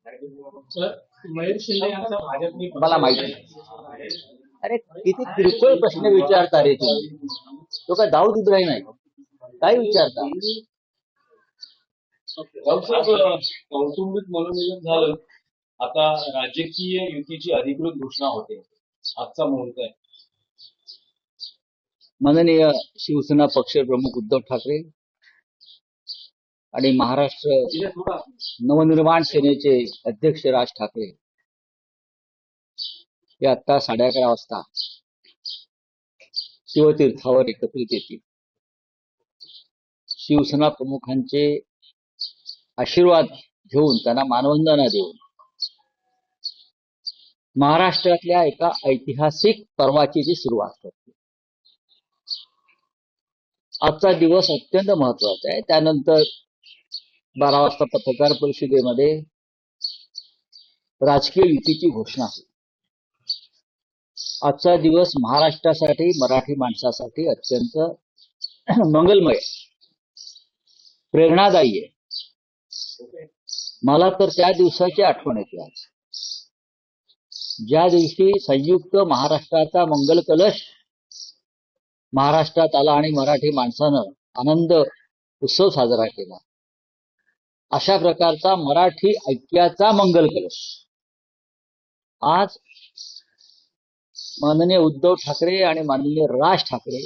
महेश शिंदे यांचा भाजपने मला माहिती आहे. अरे किती किरकोळ प्रश्न विचारता रे तुम्ही. तो काय दाऊद इब्राहिम आहे काय विचारता. राऊतसाहेब, कौटुंबिक मनोमिलन झालं, आता राजकीय युतीची अधिकृत घोषणा होते. आजचा मुहूर्त आहे. माननीय शिवसेना पक्षप्रमुख उद्धव ठाकरे आणि महाराष्ट्र नवनिर्माण सेनेचे अध्यक्ष राज ठाकरे हे आता 11:30 वाजता शिवतीर्थावर एकत्रित येतील. शिवसेना प्रमुखांचे आशीर्वाद घेऊन त्यांना मानवंदना देऊन महाराष्ट्रातल्या एका ऐतिहासिक पर्वाची जी सुरुवात करते. आजचा दिवस अत्यंत महत्वाचा आहे. त्यानंतर 12 वाजता पत्रकार परिषदेमध्ये राजकीय युतीची घोषणा होईल. आजचा दिवस महाराष्ट्रासाठी मराठी माणसासाठी अत्यंत मंगलमय प्रेरणादायी आहे. मला तर त्या दिवसाची आठवण येते आज, ज्या दिवशी संयुक्त महाराष्ट्राचा मंगल कलश महाराष्ट्रात आला आणि मराठी माणसानं आनंद उत्सव साजरा केला. अशा प्रकारचा मराठी ऐक्याचा मंगल कलश आज माननीय उद्धव ठाकरे आणि माननीय राज ठाकरे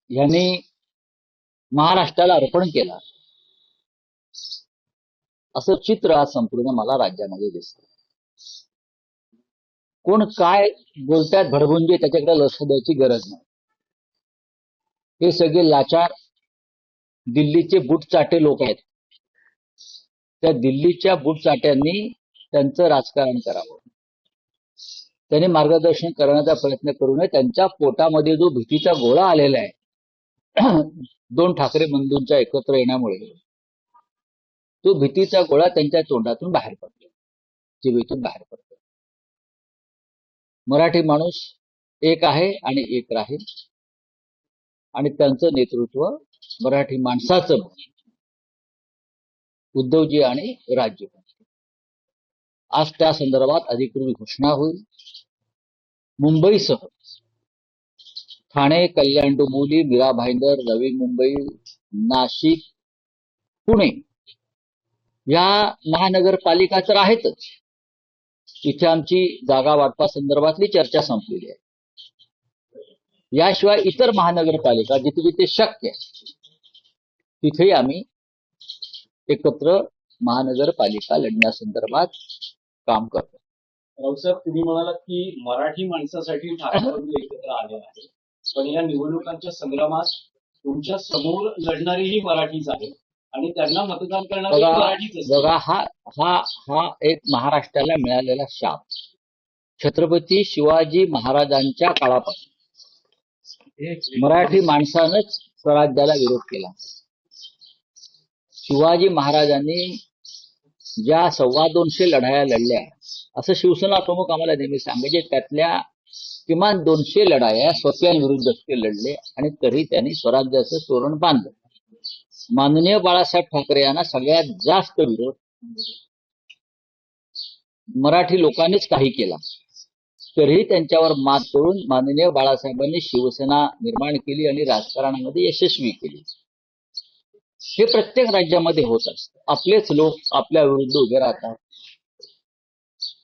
यांनी महाराष्ट्राला अर्पण केला, असं चित्र आज संपूर्ण मला राज्यामध्ये दिसतं. कोण काय बोलतात भडभुंजे त्याच्याकडे लक्ष द्यायची गरज नाही. हे सगळे लाचार दिल्लीचे बूटचाटे लोक आहेत. त्या दिल्लीच्या बूटचाट्यांनी त्यांचं राजकारण करावं, त्यांनी मार्गदर्शन करण्याचा प्रयत्न करू नये. त्यांच्या पोटामध्ये जो भीतीचा गोळा आलेला आहे 2 ठाकरे बंधूंच्या एकत्र येण्यामुळे, तो भीतीचा गोळा त्यांच्या तोंडातून बाहेर पडतो, जिभेतून बाहेर पडतो. मराठी माणूस एक आहे आणि एक राहील, आणि त्यांचं नेतृत्व मराठी माणसाचं उद्धवजी आणि राजजी. आज त्या संदर्भात अधिकृत घोषणा होईल. मुंबईसह ठाणे, कल्याण, डोंबिवली, मीरा भाईंदर, नवी मुंबई, नाशिक, पुणे या महानगरपालिका तर आहेतच. इथे आमची जागा वाटपा संदर्भातली चर्चा संपलेली आहे. याशिवाय इतर महानगरपालिका जिथे जिथे शक्य आहे तिथेही आम्ही एकत्र महानगरपालिका लढण्यासंदर्भात काम करतो. राऊतसाहेब, तुम्ही म्हणालात की मराठी माणसासाठी ठाकरे बंधू एकत्र आले आहे, पण या निवडणुकांच्या संग्रामात तुमच्या समोर लढणारीही मराठीच आहे आणि त्यांना मतदान करणारी मराठीच. बघा, हा एक महाराष्ट्राला मिळालेला शाप. छत्रपती शिवाजी महाराजांच्या काळापासून मराठी माणसानंच स्वराज्याला विरोध केला. शिवाजी महाराजांनी ज्या 225 लढाया लढल्या, असं शिवसेना प्रमुख आम्हाला नेहमी सांगायचे, त्यातल्या किमान 200 लढाया स्वप्यांविरुद्ध ते लढले आणि तरी त्यांनी स्वराज्याचं तोरण बांधलं. माननीय बाळासाहेब ठाकरे यांना सगळ्यात जास्त विरोध मराठी लोकांनीच काही केला, तरीही त्यांच्यावर मात करून माननीय बाळासाहेबांनी शिवसेना निर्माण केली आणि राजकारणामध्ये यशस्वी केली. हे प्रत्येक राज्यामध्ये होत असतं. आपलेच लोक आपल्या विरुद्ध उभे राहतात,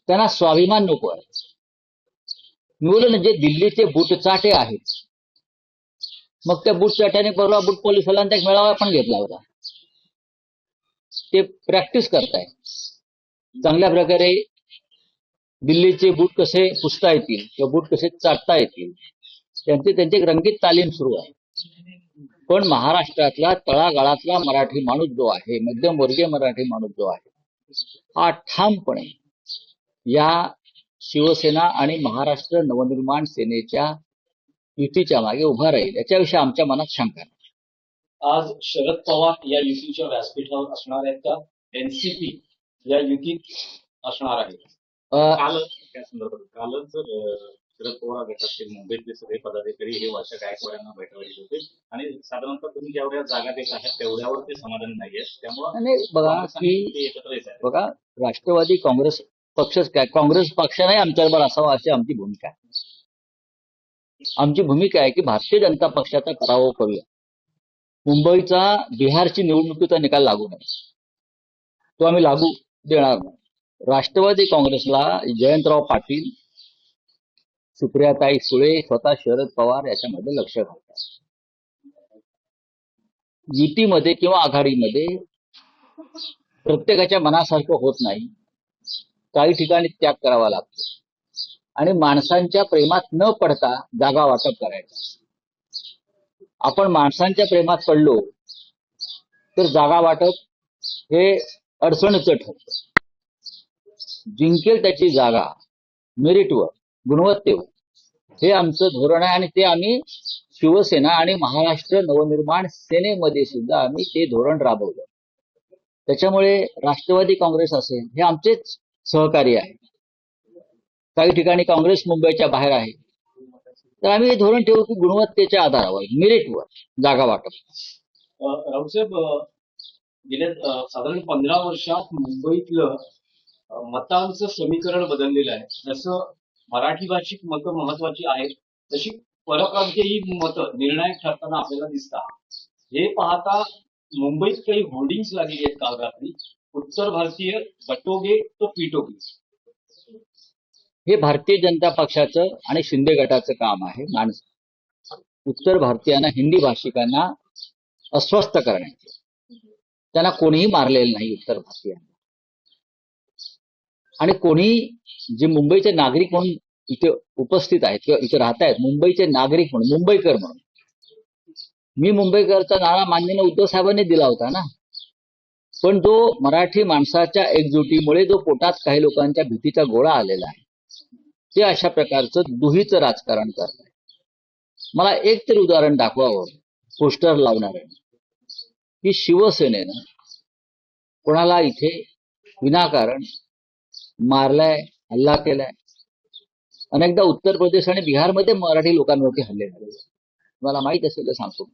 त्यांना स्वाभिमान नको आहे. निवडून जे दिल्लीचे बूटचाटे आहेत, मग त्या बूटचाट्याने परवा बूट पोलिसांचा एक मेळावा पण घेतला होता. ते प्रॅक्टिस करताय चांगल्या प्रकारे दिल्लीचे बूट कसे पुसता येतील किंवा बूट कसे चाटता येतील, त्यांची रंगीत तालीम सुरू आहे. पण महाराष्ट्रातला तळागाळातला मराठी माणूस जो आहे, मध्यमवर्गीय मराठी माणूस जो आहे, हा ठामपणे या शिवसेना आणि महाराष्ट्र नवनिर्माण सेनेच्या युतीच्या मागे उभा राहील, याच्याविषयी आमच्या मनात शंका नाही. आज शरद पवार या युतीच्या व्यासपीठावर असणार आहेत का? एनसीपी या युतीत असणार आहे? कालच शरद पवार गटातील मुंबईतले सगळे पदाधिकारी हे वर्षा गायकवाड यांना भेटायला होते आणि साधारणतः तुम्ही जेवढ्या जागा देत आहात तेवढ्यावर ते समाधान नाहीये. त्यामुळे आणि बघा की एकत्र येत आहे. बघा राष्ट्रवादी काँग्रेस पक्षच काय, काँग्रेस पक्षाने आमच्याबरोबर असावा अशी आमची भूमिका आहे. आमची भूमिका आहे की भारतीय जनता पक्षाचा पराभव करूया. मुंबईचा बिहारची निवडणुकीचा निकाल लागू नये, तो आम्ही लागू देणार नाही. राष्ट्रवादी काँग्रेसला जयंतराव पाटील, सुप्रियाताई सुळे, स्वतः शरद पवार याच्यामध्ये लक्ष घालतात. युतीमध्ये किंवा आघाडीमध्ये प्रत्येकाच्या मनासारखं होत नाही. काही ठिकाणी त्याग करावा लागतो आणि माणसांच्या प्रेमात न पडता जागा वाटप करायचं. आपण माणसांच्या प्रेमात पडलो तर जागा वाटप हे अडचणीचं ठरतं. जिंकेल त्याची जागा मेरिटवर, गुणवत्तेवर, हे आमचं धोरण आहे आणि ते आम्ही शिवसेना आणि महाराष्ट्र नवनिर्माण सेनेमध्ये सुद्धा आम्ही ते धोरण राबवलं. त्याच्यामुळे राष्ट्रवादी काँग्रेस असेल हे आमचेच सहकारी आहे. काही ठिकाणी काँग्रेस मुंबईच्या बाहेर आहे, तर आम्ही हे धोरण ठेवू की गुणवत्तेच्या आधारावर, मेरिटवर जागा वाटप. राऊतसाहेब, गेल्या साधारण 15 वर्षात मुंबईतलं मतांचं समीकरण बदललेलं आहे. जसं मराठी भाषिक मतं महत्वाची आहेत, तशी परप्रांतीय ही मतं निर्णायक ठरताना आपल्याला दिसतात. हे पाहता मुंबईत काही होर्डिंग्स लागली आहेत काल रात्री, उत्तर भारतीय बटोगे तो पिटोगे. हे भारतीय जनता पक्षाचं आणि शिंदे गटाचं काम आहे. उत्तर भारतीयांना, हिंदी भाषिकांना अस्वस्थ करण्याचे. त्यांना कोणीही मारलेलं नाही उत्तर भारतीयांना. आणि कोणी जे मुंबईचे नागरिक म्हणून इथे उपस्थित आहेत किंवा इथे राहत आहेत, मुंबईचे नागरिक म्हणून, मुंबईकर म्हणून, मी मुंबईकरचा नारा माननीय उद्धव साहेबांनी दिला होता ना. पण जो मराठी माणसाच्या एकजुटीमुळे जो पोटात काही लोकांच्या भीतीचा गोळा आलेला आहे, ते अशा प्रकारचं दुहीचं राजकारण करत आहे. मला एक तरी उदाहरण दाखवावं पोस्टर लावणार की शिवसेनेनं कोणाला इथे विनाकारण मारलाय, हल्ला केलाय. अनेकदा उत्तर प्रदेश आणि बिहारमध्ये मराठी लोकांवरती हल्ले झाले, मला माहित असेल तर सांगतो.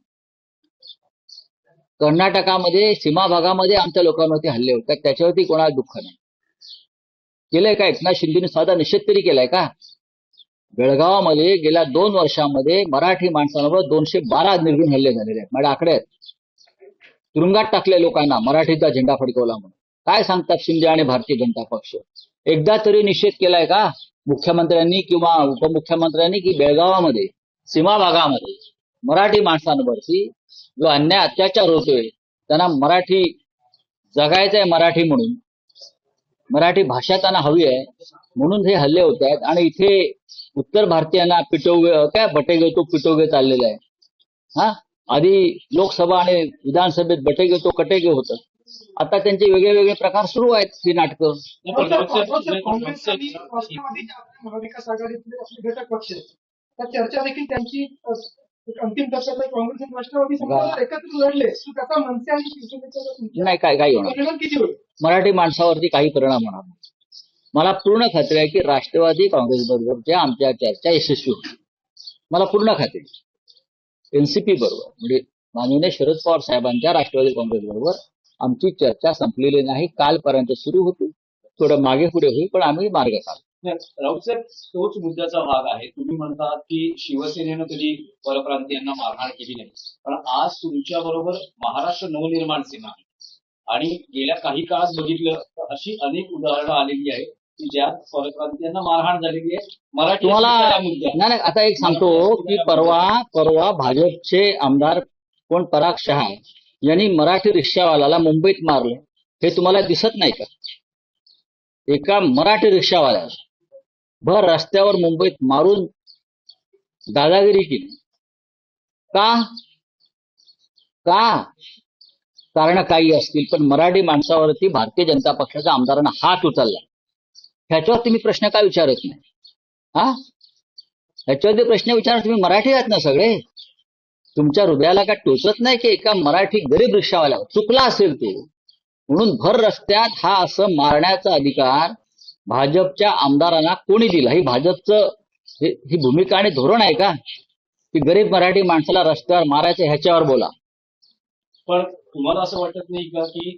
कर्नाटकामध्ये सीमा भागामध्ये आमच्या लोकांवरती हल्ले होतात, त्याच्यावरती कोणाला दुःख नाही. केलंय का एकनाथ शिंदेने साधा निषेध तरी केलाय का? बेळगावमध्ये गेल्या 2 वर्षांमध्ये मराठी माणसांवर 212 निर्घृण हल्ले झालेले आहेत. माझ्या आकडे आहेत. तुरुंगात टाकले लोकांना मराठीचा झेंडा फडकवला म्हणून. काय सांगतात शिंदे आणि भारतीय जनता पक्ष? एकदा तरी निषेध केलाय का मुख्यमंत्र्यांनी किंवा उपमुख्यमंत्र्यांनी की बेळगावामध्ये, सीमा भागामध्ये मराठी माणसांवरती जो अन्याय अत्याचार होतोय, त्यांना मराठी जगायचंय, मराठी म्हणून, मराठी भाषा त्यांना हवी आहे म्हणून हे हल्ले होत आहेत. आणि इथे उत्तर भारतीयांना पिटोगे, काय बटेगे तो पिटोगे चाललेला आहे. हा, आधी लोकसभा आणि विधानसभेत बटेगे तो कटेगे होतं. आता त्यांचे वेगळे वेगळे प्रकार सुरू आहेत, ही नाटकं. काँग्रेस आणि राष्ट्रवादी महाविकास आघाडीतले आपले घटक पक्ष आहेत, त्या चर्चा देखील त्यांची अंतिम टप्प्यात आहे. काँग्रेस आणि राष्ट्रवादी समजा एकत्र लढले तर त्याचा मनसे आणि शिवसेनेच्या नाही, काही होणार परिणाम किती होईल? मराठी माणसावरती काही परिणाम होणार नाही. मला पूर्ण खात्री आहे की राष्ट्रवादी काँग्रेस बरोबरच्या आमच्या चर्चा यशस्वी होतील. मला पूर्ण खात्री. एनसीपी बरोबर म्हणजे माननीय शरद पवार साहेबांच्या राष्ट्रवादी काँग्रेस बरोबर आमची चर्चा संपलेली नाही. कालपर्यंत सुरू होती, थोडं मागे पुढे होईल, पण आम्ही मार्ग काढू. राऊतसाहेब, तोच मुद्द्याचा भाग आहे. तुम्ही म्हणतात की शिवसेनेनं कधी परप्रांतीयांना मारहाण केली नाही, पण आज तुमच्या बरोबर महाराष्ट्र नवनिर्माण सेना आणि गेल्या काही काळात बघितलं तर अशी अनेक उदाहरणं आलेली आहेत की ज्यात परप्रांतीयांना मारहाण झालेली आहे. मराठी तुम्हाला मुद्दा नाही, आता एक सांगतो की परवा भाजपचे आमदार कोण पराग शहा यांनी मराठी रिक्षावाल्याला मुंबईत मारलं. हे तुम्हाला दिसत नाही का? एका मराठी रिक्षावाल्याला भर रस्त्यावर मुंबईत मारून दादागिरी केली. का? कारण काही असतील, पण मराठी माणसावरती भारतीय जनता पक्षाच्या आमदारांना हात उचलला. ह्याच्यावर तुम्ही प्रश्न का विचारत नाही? ह्याच्यावरती प्रश्न विचारत तुम्ही मराठी आहात ना सगळे? तुमच्या हृदयाला काय टोचत नाही की एका मराठी गरीब रिक्षावाल्यावर चुकला असेल तो म्हणून भर रस्त्यात हा असं मारण्याचा अधिकार भाजपच्या आमदारांना कोणी दिला? ही भाजपचं ही भूमिका आणि धोरण आहे का की गरीब मराठी माणसाला रस्त्यावर मारायचं ह्याच्यावर बोला? पण तुम्हाला असं वाटत नाही का की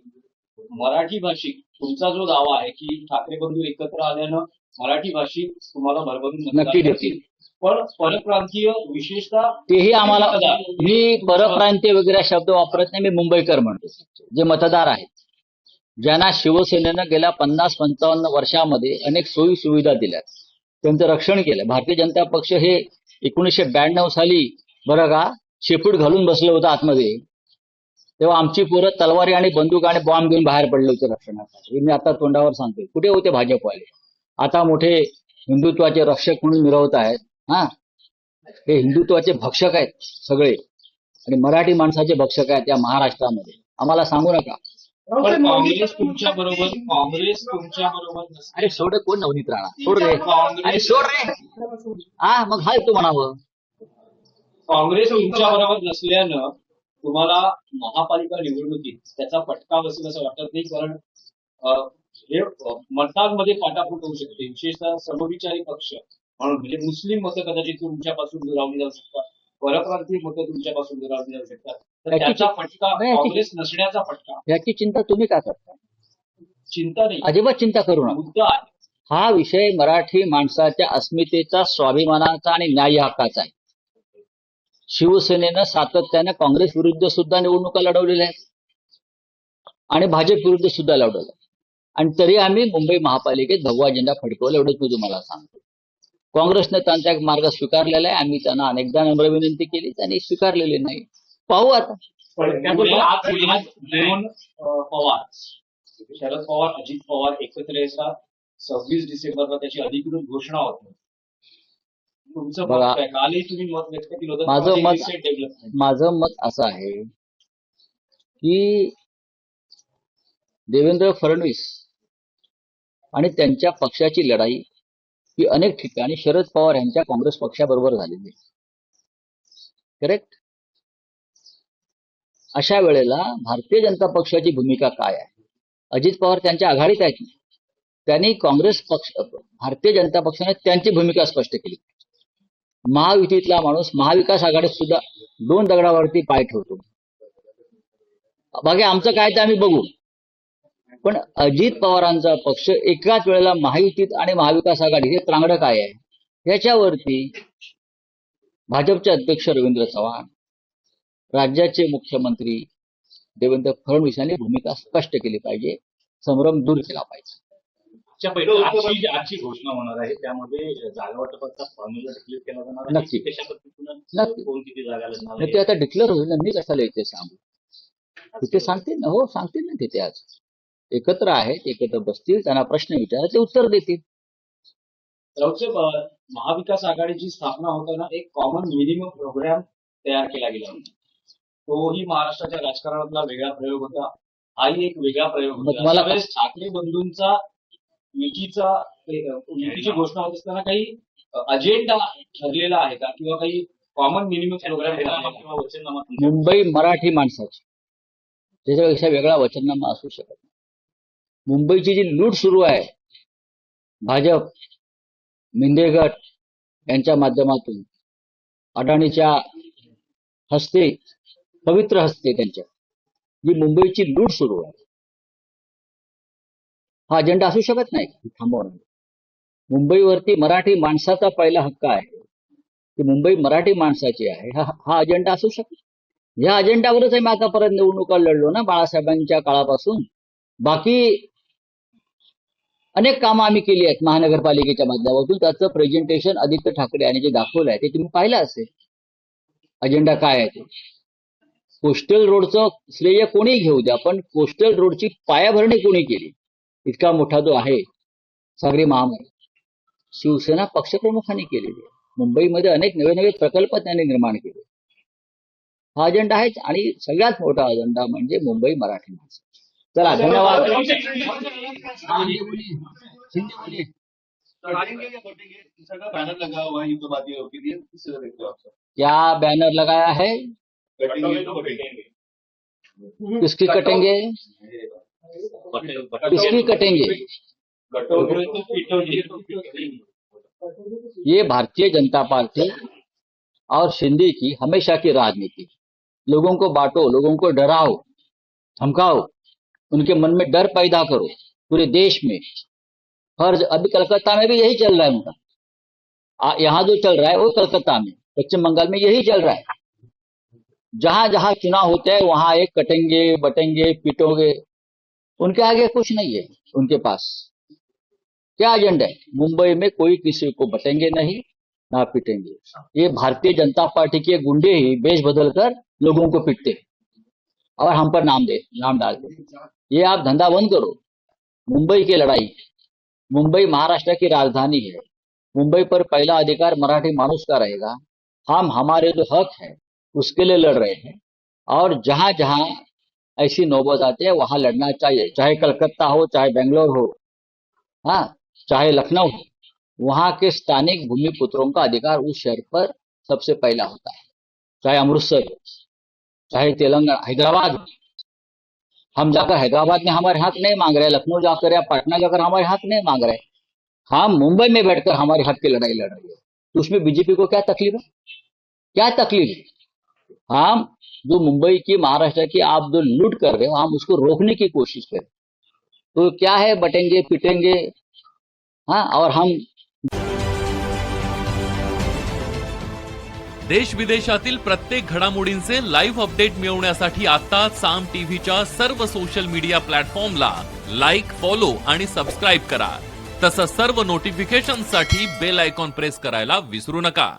मराठी भाषिक तुमचा जो दावा आहे की ठाकरे बंधू एकत्र आल्यानं मराठी भाषिक तुम्हाला भरभरून मतदान नक्की करतील. देतील. पण परप्रांतीय विशेषतः तेही आम्हाला, मतदार, मी परप्रांतीय वगैरे शब्द वापरत नाही, मी मुंबईकर म्हणतो. जे मतदार आहेत, ज्यांना शिवसेनेनं गेल्या 50-55 वर्षामध्ये अनेक सोयी सुविधा दिल्या, त्यांचं रक्षण केलं. भारतीय जनता पक्ष हे 1992 साली बरं का शेपूट घालून बसलं होतं आतमध्ये, तेव्हा आमची पोरं तलवारी आणि बंदूक आणि बॉम्ब घेऊन बाहेर पडले होते रक्षणासाठी. हे मी आता तोंडावर सांगतोय. कुठे होते भाजपवाले? आता मोठे हिंदुत्वाचे रक्षक म्हणून मिरवत आहेत. हा, हे हिंदुत्वाचे भक्षक आहेत सगळे, आणि मराठी माणसाचे भक्षक आहेत या महाराष्ट्रामध्ये. आम्हाला सांगू नका. पण काँग्रेस तुमच्या बरोबर अरे सोड, कोण नवनीत राणा? सोड रे, अरे सोड रे. हा, मग हाय तो म्हणावं. काँग्रेस तुमच्या बरोबर नसल्यानं तुम्हाला महापालिका निवडणुकीत त्याचा फटका बसेल असं वाटत नाही, कारण हे मतांमध्ये फाटाफूट होऊ शकते, विशेषतः समविचारी पक्ष म्हणून. म्हणजे मुस्लिम मतं कदाचित तुमच्यापासून दुरावली जाऊ शकतात, परप्रांतीय मतं तुमच्यापासून दुरावली जाऊ शकतात. तर त्याचा फटका, काँग्रेस नसण्याचा फटका, याची चिंता तुम्ही का करता? चिंता नाही, अजिबात चिंता करू नका. मुद्दा आहे. हा विषय मराठी माणसाच्या अस्मितेचा, स्वाभिमानाचा आणि न्याय हक्काचा आहे. शिवसेनेनं सातत्यानं काँग्रेस विरुद्ध सुद्धा निवडणुका लढवलेल्या आहेत आणि भाजप विरुद्ध सुद्धा लढवल्या, आणि तरी आम्ही मुंबई महापालिकेत भगवा झेंडा फडकवला, एवढंच मी तुम्हाला सांगतो. काँग्रेसनं त्यांचा एक मार्ग स्वीकारलेला आहे. आम्ही त्यांना अनेकदा नम्र विनंती केली, त्यांनी स्वीकारलेली नाही. पाहू आता. पण त्यामुळे आज दोन पवार, शरद पवार, अजित पवार एकत्र येतात. 26 डिसेंबरला त्याची अधिकृत घोषणा होते. तुमचं मत बघा, काय? कालही तुम्ही मत व्यक्त केलं होतं. माझं मत असं आहे की देवेंद्र फडणवीस आणि त्यांच्या पक्षाची लढाई ही अनेक ठिकाणी शरद पवार यांच्या काँग्रेस पक्षाबरोबर झालेली आहे. करेक्ट? अशा वेळेला भारतीय जनता पक्षाची भूमिका काय आहे? अजित पवार त्यांच्या आघाडीत आहेत. त्यांनी काँग्रेस पक्ष, भारतीय जनता पक्षाने त्यांची भूमिका स्पष्ट केली. महायुतीतला माणूस महाविकास आघाडीत सुद्धा 2 दगडावरती पाय ठेवतो. बाकी आमचं काय ते आम्ही बघू. पण अजित पवारांचा पक्ष एकाच वेळेला महायुतीत आणि महाविकास आघाडी, हे त्रांगडं काय आहे? याच्यावरती भाजपचे अध्यक्ष रवींद्र चव्हाण, राज्याचे मुख्यमंत्री देवेंद्र फडणवीस यांनी भूमिका स्पष्ट केली पाहिजे, संभ्रम दूर केला पाहिजे. आजची घोषणा होणार आहे, त्यामध्ये जागा वाटपाचा फॉर्म्युला डिक्लेअर केला जाणार आहे. नक्की. कशा पद्धतीनं नक्की. कोण किती जागा लढणार मग ते आता डिक्लेअर होईल ना, मी कशाला इथे सांगू? तिथे सांगतील ना, हो सांगतील ना तिथे. आज एकत्र आहेत, एकत्र बसतील, त्यांना प्रश्न विचारा, ते उत्तर देतील. राऊतसाहेब, महाविकास आघाडीची स्थापना होताना एक कॉमन मिनिमम प्रोग्राम तयार केला गेला होता. तोही महाराष्ट्राच्या राजकारणातला वेगळा प्रयोग होता. हाही एक वेगळा प्रयोग मग होता. तुम्हाला- त्यावेळेस ठाकरे बंधूंचा युतीची घोषणा होत असताना काही अजेंडा ठरलेला आहे का, किंवा काही कॉमन मिनिमम प्रोग्राम किंवा वचननामा तुमच्या मुंबई मराठी माणसाची त्याच्यापेक्षा वेगळा वचननामा असू शकत नाही. मुंबईची जी लूट सुरू आहे, भाजप, मिंदे गट यांच्या माध्यमातून, अडाणीच्या हस्ते, पवित्र हस्ते त्यांच्या जी मुंबईची लूट सुरू आहे, हा अजेंडा असू शकत नाही थांबवणं. मुंबईवरती मराठी माणसाचा पहिला हक्क आहे की मुंबई मराठी माणसाची आहे, हा अजेंडा असू शकतो. या अजेंडावरच आम्ही आतापर्यंत निवडणुका लढलो ना बाळासाहेबांच्या काळापासून. बाकी अनेक कामं आम्ही केली आहेत महानगरपालिकेच्या माध्यमातून. त्याचं प्रेझेंटेशन आदित्य ठाकरे यांनी जे दाखवलं आहे ते तुम्ही पाहिलं असेल. अजेंडा काय आहे ते. कोस्टल रोडचं श्रेय कोणी घेऊ द्या, पण कोस्टल रोडची पायाभरणी कोणी केली, इतका मोठा जो आहे सागरी महामार्ग, शिवसेना पक्षप्रमुखांनी केलेली आहे. मुंबईमध्ये अनेक नवे नवे प्रकल्प त्यांनी निर्माण केले. हा अजेंडा आहेच. आणि सगळ्यात मोठा अजेंडा म्हणजे मुंबई मराठी माणसं. चला, धन्यवाद. बैनर लगा हुआ है, ये तो बातें होती थी, किससे देखते हो आप सब? क्या बैनर लगाया है? कटेंगे तो कटेंगे। किसकी कटेंगे? किसकी कटेंगे? कटोरे तो पिटोरे. ये भारतीय जनता पार्टी और शिंदे की हमेशा की राजनीति। लोगों को बांटो, लोगों को डराओ, धमकाओ, उनके मन में डर पैदा करो पूरे देश में। हर अभी कलकत्ता में भी यही चल रहा है उनका। यहाँ जो चल रहा है वो कलकत्ता में, पश्चिम बंगाल में यही चल रहा है। जहां जहां चुनाव होते हैं वहां एक कटेंगे, बटेंगे, पीटोगे। उनके आगे कुछ नहीं है। उनके पास क्या एजेंडा है? मुंबई में कोई किसी को बटेंगे नहीं, ना पीटेंगे। ये भारतीय जनता पार्टी के गुंडे ही बेश बदलकर लोगों को पीटते और हम पर नाम डालते। ये आप धंधा बंद करो। मुंबई की लड़ाई, मुंबई महाराष्ट्र की राजधानी है। मुंबई पर पहला अधिकार मराठी मानुस का रहेगा। हम हमारे जो हक है उसके लिए लड़ रहे हैं और जहां जहां ऐसी नौबत आती है वहां लड़ना चाहिए, चाहे कलकत्ता हो, चाहे बेंगलोर हो, हाँ, चाहे लखनऊ हो। वहां के स्थानिक भूमिपुत्रों का अधिकार उस शहर पर सबसे पहला होता है, चाहे अमृतसर हो, चाहे तेलंगाना, हैदराबाद हो। हम जाकर हैदराबाद में हमारे हक नहीं मांग रहे, लखनऊ जाकर या पटना जाकर हमारे हक नहीं मांग रहे। हम मुंबई में बैठकर हमारे हक की लड़ाई लड़ रहे हैं। तो उसमें बीजेपी को क्या तकलीफ है? क्या तकलीफ है? हम जो मुंबई की, महाराष्ट्र की आप जो लूट कर रहे हो, हम उसको रोकने की कोशिश करें। तो क्या है, बटेंगे, पिटेंगे, हाँ। और हम देश विदेशातील प्रत्येक घडामोडींचे लाईव्ह अपडेट मिळवण्यासाठी आता साम टीव्हीच्या सर्व सोशल मीडिया प्लॅटफॉर्मला लाईक, फॉलो आणि सबस्क्राईब करा। तसंच सर्व नोटिफिकेशनसाठी बेल आयकॉन प्रेस करायला विसरू नका।